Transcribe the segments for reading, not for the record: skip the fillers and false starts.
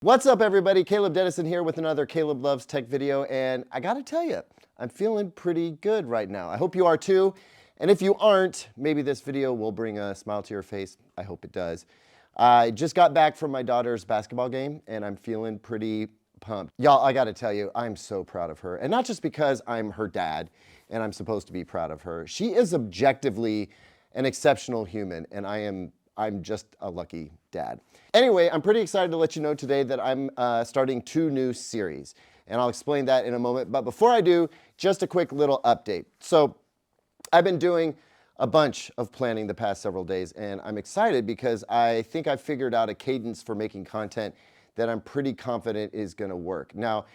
What's up, everybody? Caleb Dennison here with another Caleb Loves Tech video, and I gotta tell you, I'm feeling pretty good right now. I hope you are too, and if you aren't, maybe this video will bring a smile to your face. I hope it does. I just got back from my daughter's basketball game, and I'm feeling pretty pumped. Y'all, I gotta tell you, I'm so proud of her, and not just because I'm her dad, and I'm supposed to be proud of her. She is objectively an exceptional human, and I'm just a lucky dad. Anyway, I'm pretty excited to let you know today that I'm starting 2 new series, and I'll explain that in a moment. But before I do, just a quick little update. So I've been doing a bunch of planning the past several days, and I'm excited because I think I've figured out a cadence for making content that I'm pretty confident is gonna work. Now,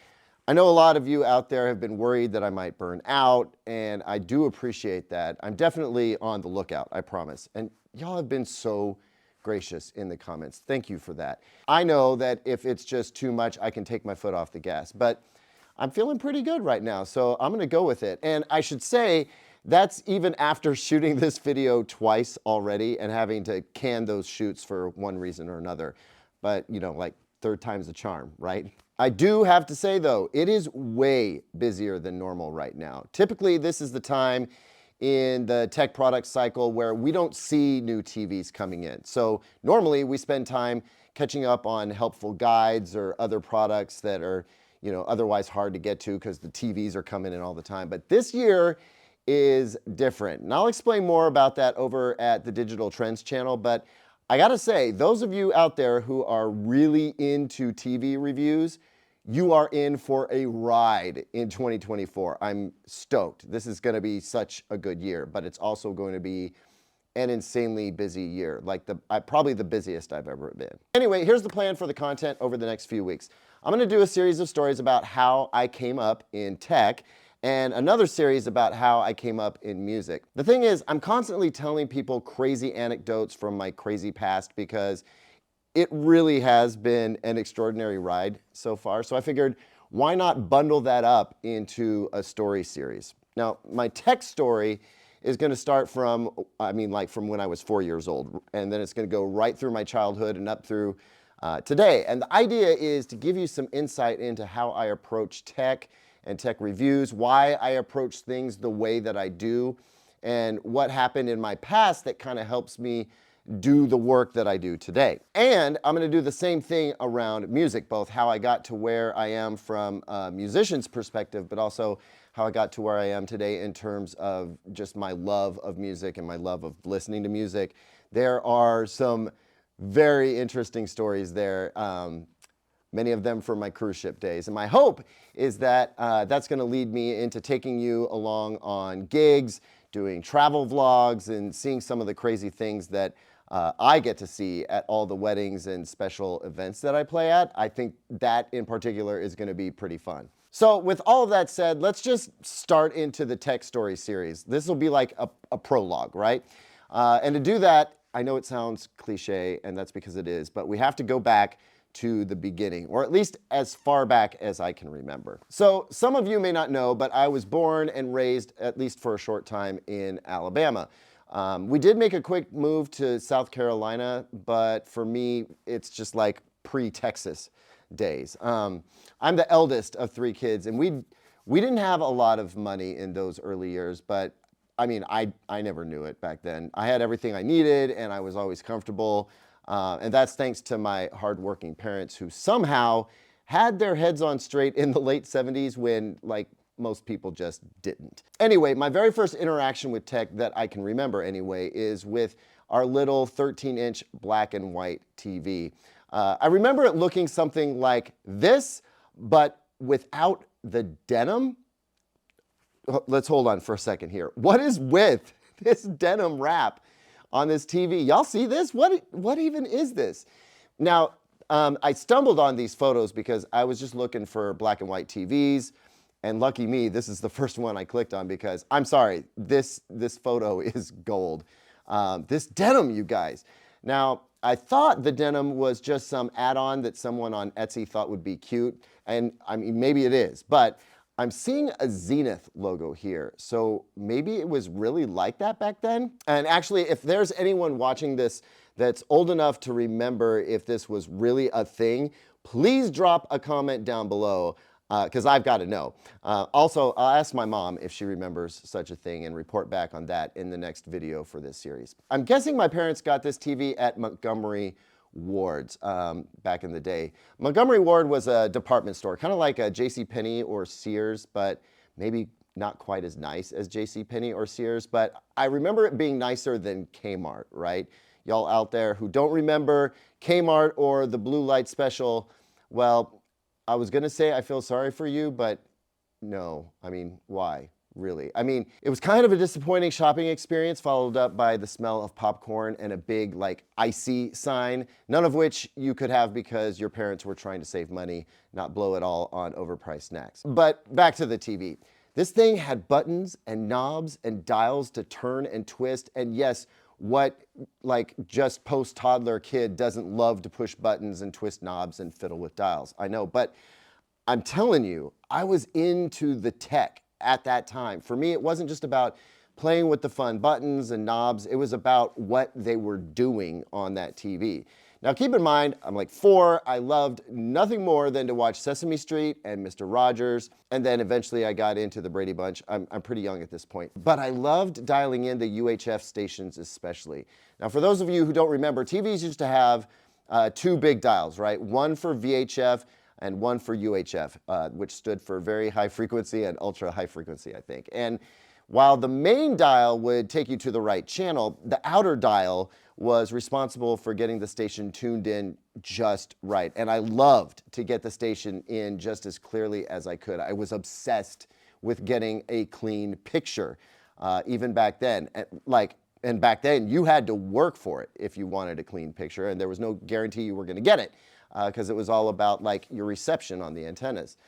I know a lot of you out there have been worried that I might burn out, and I do appreciate that. I'm definitely on the lookout, I promise. And y'all have been so gracious in the comments. Thank you for that. I know that if it's just too much, I can take my foot off the gas, but I'm feeling pretty good right now, so I'm gonna go with it. And I should say, that's even after shooting this video twice already and having to can those shoots for one reason or another. But, you know, like third time's the charm, right? I do have to say though, it is way busier than normal right now. Typically, this is the time in the tech product cycle where we don't see new TVs coming in. So normally we spend time catching up on helpful guides or other products that are, you know, otherwise hard to get to because the TVs are coming in all the time. But this year is different. And I'll explain more about that over at the Digital Trends channel. But I gotta say, those of you out there who are really into TV reviews, you are in for a ride in 2024. I'm stoked. This is gonna be such a good year, but it's also going to be an insanely busy year, like probably the busiest I've ever been. Anyway, here's the plan for the content over the next few weeks. I'm gonna do a series of stories about how I came up in tech, and another series about how I came up in music. The thing is, I'm constantly telling people crazy anecdotes from my crazy past because it really has been an extraordinary ride so far. So I figured, why not bundle that up into a story series? Now, my tech story is gonna start from, from when I was 4 years old, and then it's gonna go right through my childhood and up through today. And the idea is to give you some insight into how I approach tech and tech reviews, why I approach things the way that I do, and what happened in my past that kind of helps me do the work that I do today. And I'm gonna do the same thing around music, both how I got to where I am from a musician's perspective, but also how I got to where I am today in terms of just my love of music and my love of listening to music. There are some very interesting stories there. Many of them from my cruise ship days. And my hope is that that's gonna lead me into taking you along on gigs, doing travel vlogs, and seeing some of the crazy things that I get to see at all the weddings and special events that I play at. I think that in particular is gonna be pretty fun. So with all of that said, let's just start into the tech story series. This will be like a prologue, right? And to do that, I know it sounds cliche, and that's because it is, but we have to go back to the beginning, or at least as far back as I can remember. So some of you may not know, but I was born and raised, at least for a short time, in Alabama. We did make a quick move to South Carolina, but for me, it's just like pre-Texas days. I'm the eldest of 3 kids, and we didn't have a lot of money in those early years, but I mean, I never knew it back then. I had everything I needed, and I was always comfortable. And that's thanks to my hardworking parents who somehow had their heads on straight in the late 70s when, like, most people just didn't. Anyway, my very first interaction with tech that I can remember anyway is with our little 13-inch black and white TV. I remember it looking something like this, but without the denim. Let's hold on for a second here. What is with this denim wrap on this TV? Y'all see this? What even is this? Now, I stumbled on these photos because I was just looking for black and white TVs, and lucky me, this is the first one I clicked on because, I'm sorry, this photo is gold. This denim, you guys. Now, I thought the denim was just some add-on that someone on Etsy thought would be cute, and I mean, maybe it is, but I'm seeing a Zenith logo here, so maybe it was really like that back then. And actually, if there's anyone watching this that's old enough to remember if this was really a thing, please drop a comment down below because I've got to know. Also, I'll ask my mom if she remembers such a thing and report back on that in the next video for this series. I'm guessing my parents got this TV at Montgomery Ward's back in the day. Montgomery Ward was a department store, kind of like a JCPenney or Sears, but maybe not quite as nice as JCPenney or Sears. But I remember it being nicer than Kmart, right? Y'all out there who don't remember Kmart or the Blue Light Special, well, I was gonna say I feel sorry for you, but no. I mean, why? Really? I mean, it was kind of a disappointing shopping experience, followed up by the smell of popcorn and a big, like, icy sign, none of which you could have because your parents were trying to save money, not blow it all on overpriced snacks. But back to the TV. This thing had buttons and knobs and dials to turn and twist, and yes, what like just post-toddler kid doesn't love to push buttons and twist knobs and fiddle with dials? I know, but I'm telling you, I was into the tech at that time. For me, it wasn't just about playing with the fun buttons and knobs. It was about what they were doing on that TV. Now, keep in mind, I'm like 4. I loved nothing more than to watch Sesame Street and Mr. Rogers. And then eventually I got into the Brady Bunch. I'm pretty young at this point. But I loved dialing in the UHF stations especially. Now, for those of you who don't remember, TVs used to have 2 big dials, right? One for VHF and one for UHF, which stood for very high frequency and ultra high frequency, I think. And while the main dial would take you to the right channel, the outer dial was responsible for getting the station tuned in just right. And I loved to get the station in just as clearly as I could. I was obsessed with getting a clean picture, even back then. And back then, you had to work for it if you wanted a clean picture, and there was no guarantee you were going to get it because it was all about like your reception on the antennas.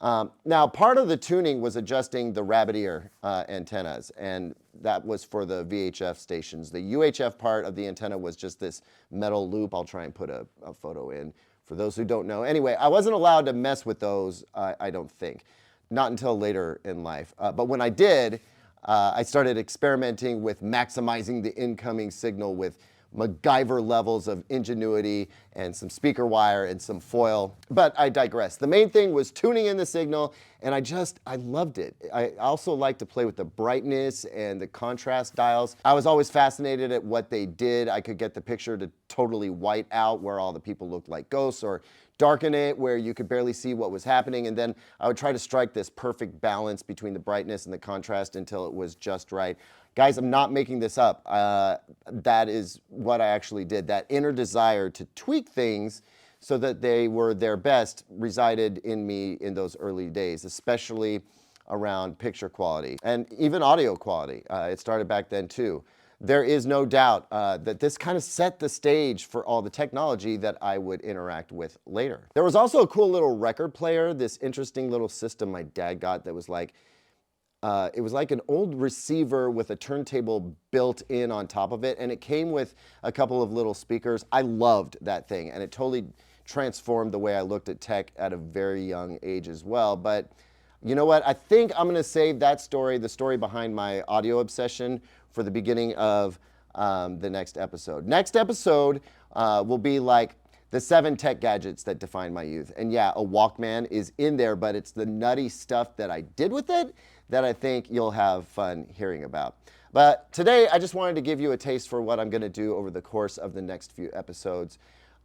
Now, part of the tuning was adjusting the rabbit ear antennas, and that was for the VHF stations. The UHF part of the antenna was just this metal loop. I'll try and put a photo in for those who don't know. Anyway, I wasn't allowed to mess with those, I don't think, not until later in life. But when I did, I started experimenting with maximizing the incoming signal with MacGyver levels of ingenuity and some speaker wire and some foil. But I digress. The main thing was tuning in the signal, and I loved it. I also like to play with the brightness and the contrast dials. I was always fascinated at what they did. I could get the picture to totally white out where all the people looked like ghosts, or darken it where you could barely see what was happening, and then I would try to strike this perfect balance between the brightness and the contrast until it was just right. Guys, I'm not making this up. That is what I actually did. That inner desire to tweak things so that they were their best resided in me in those early days, especially around picture quality and even audio quality. It started back then too. There is no doubt that this kind of set the stage for all the technology that I would interact with later. There was also a cool little record player, this interesting little system my dad got that was like, it was like an old receiver with a turntable built in on top of it, and it came with a couple of little speakers. I loved that thing, and it totally transformed the way I looked at tech at a very young age as well. But you know what? I think I'm gonna save that story, the story behind my audio obsession, for the beginning of the next episode. Next episode will be like the 7 tech gadgets that defined my youth. And yeah, a Walkman is in there, but it's the nutty stuff that I did with it that I think you'll have fun hearing about. But today, I just wanted to give you a taste for what I'm gonna do over the course of the next few episodes.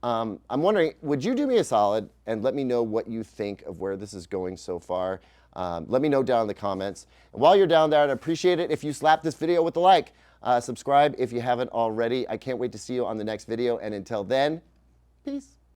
I'm wondering, would you do me a solid and let me know what you think of where this is going so far? Let me know down in the comments. And while you're down there, I'd appreciate it if you slap this video with a like. Subscribe if you haven't already. I can't wait to see you on the next video. And until then, peace.